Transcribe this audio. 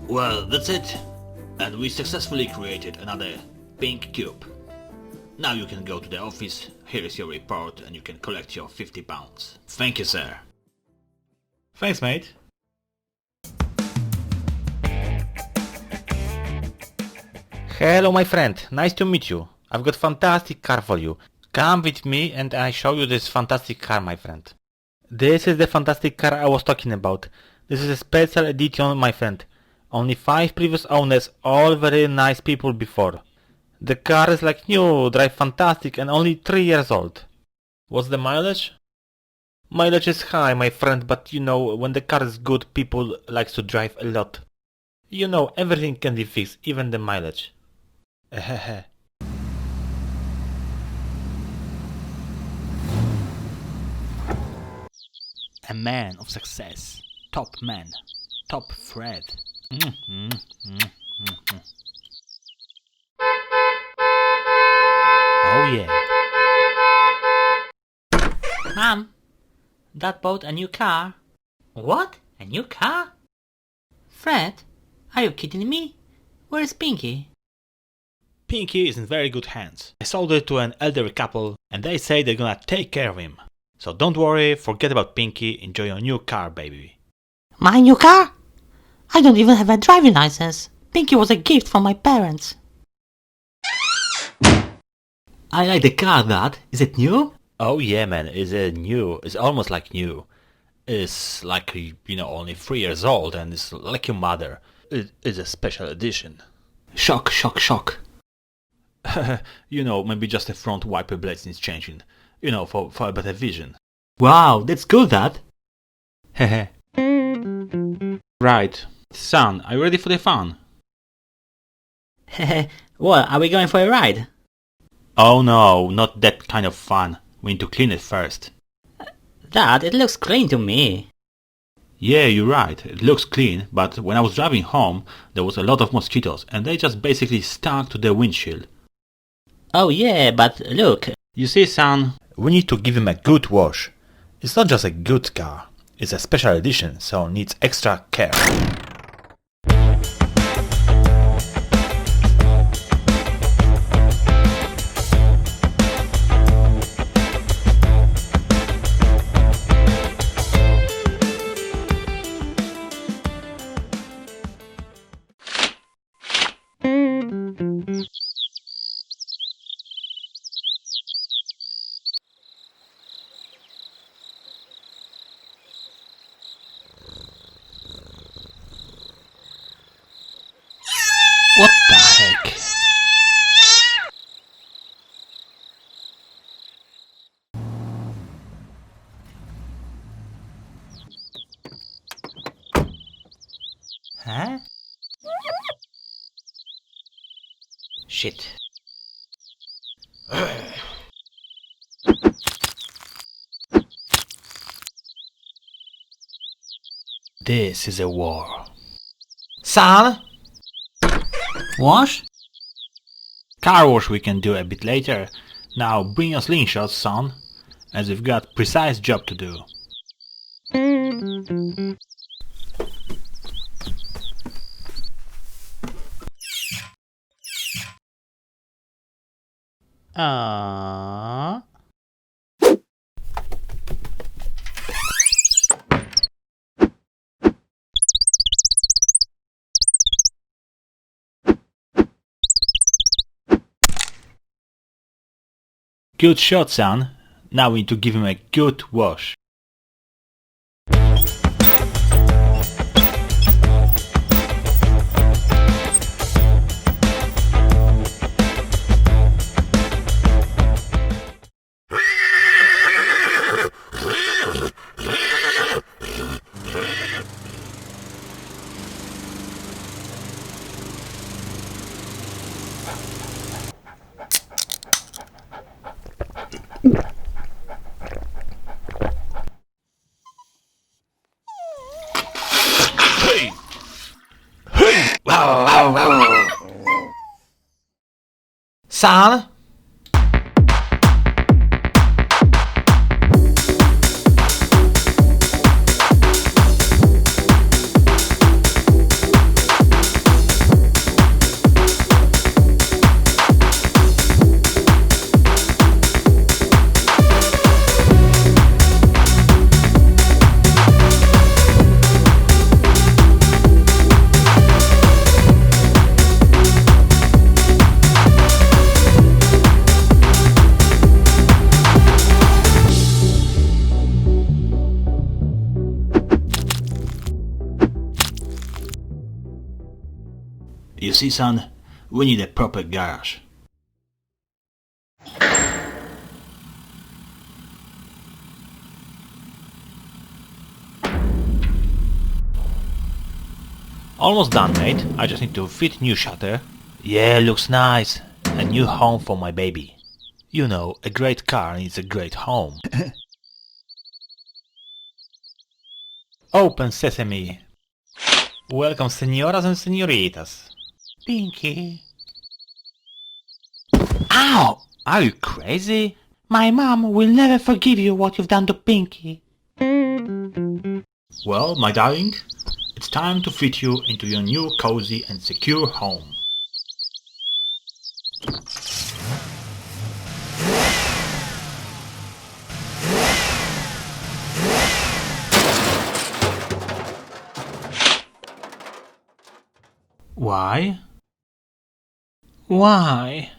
Well, that's it. And we successfully created another pink cube. Now you can go to the office, here is your report, and you can collect your £50. Thank you, sir. Thanks, mate. Hello my friend, nice to meet you. I've got fantastic car for you. Come with me and I show you this fantastic car, my friend. This is the fantastic car I was talking about. This is a special edition, my friend. Only 5 previous owners, all very nice people before. The car is like new, drive fantastic and only 3 years old. What's the mileage? Mileage is high, my friend, but you know, when the car is good, people likes to drive a lot. You know, everything can be fixed, even the mileage. A man of success. Top man. Top Fred. Oh yeah. Mom, Dad bought a new car. What? A new car? Fred, are you kidding me? Where's Pinky? Pinky is in very good hands. I sold it to an elderly couple and they say they're gonna take care of him. So don't worry, forget about Pinky, enjoy your new car, baby. My new car? I don't even have a driving license. Pinky was a gift from my parents. I like the car, Dad. Is it new? Oh yeah, man, it's new. It's almost like new. It's like, you know, only 3 years old and it's like your mother. It's a special edition. Shock, shock, shock. You know, maybe just the front wiper blades needs changing. You know, for a better vision. Wow, that's good, Dad. Hehe. Right. Son, are you ready for the fun? Well, are we going for a ride? Oh no, not that kind of fun. We need to clean it first. Dad, it looks clean to me. Yeah, you're right. It looks clean, but when I was driving home, there was a lot of mosquitoes and they just basically stuck to the windshield. Oh yeah, but look. You see, son, we need to give him a good wash. It's not just a good car. It's a special edition, so it needs extra care. What the heck? Huh? Shit. This is a war. Son? Wash? Car wash we can do a bit later. Now bring your slingshot, son, as we've got precise job to do. Good shot, son. Now we need to give him a good wash. Son? You see, son, we need a proper garage. Almost done, mate. I just need to fit new shutter. Yeah, looks nice. A new home for my baby. You know, a great car needs a great home. Open sesame. Welcome, senoras and senoritas. Pinky. Ow! Are you crazy? My mom will never forgive you what you've done to Pinky. Well, my darling, it's time to fit you into your new cozy and secure home. Why? Why?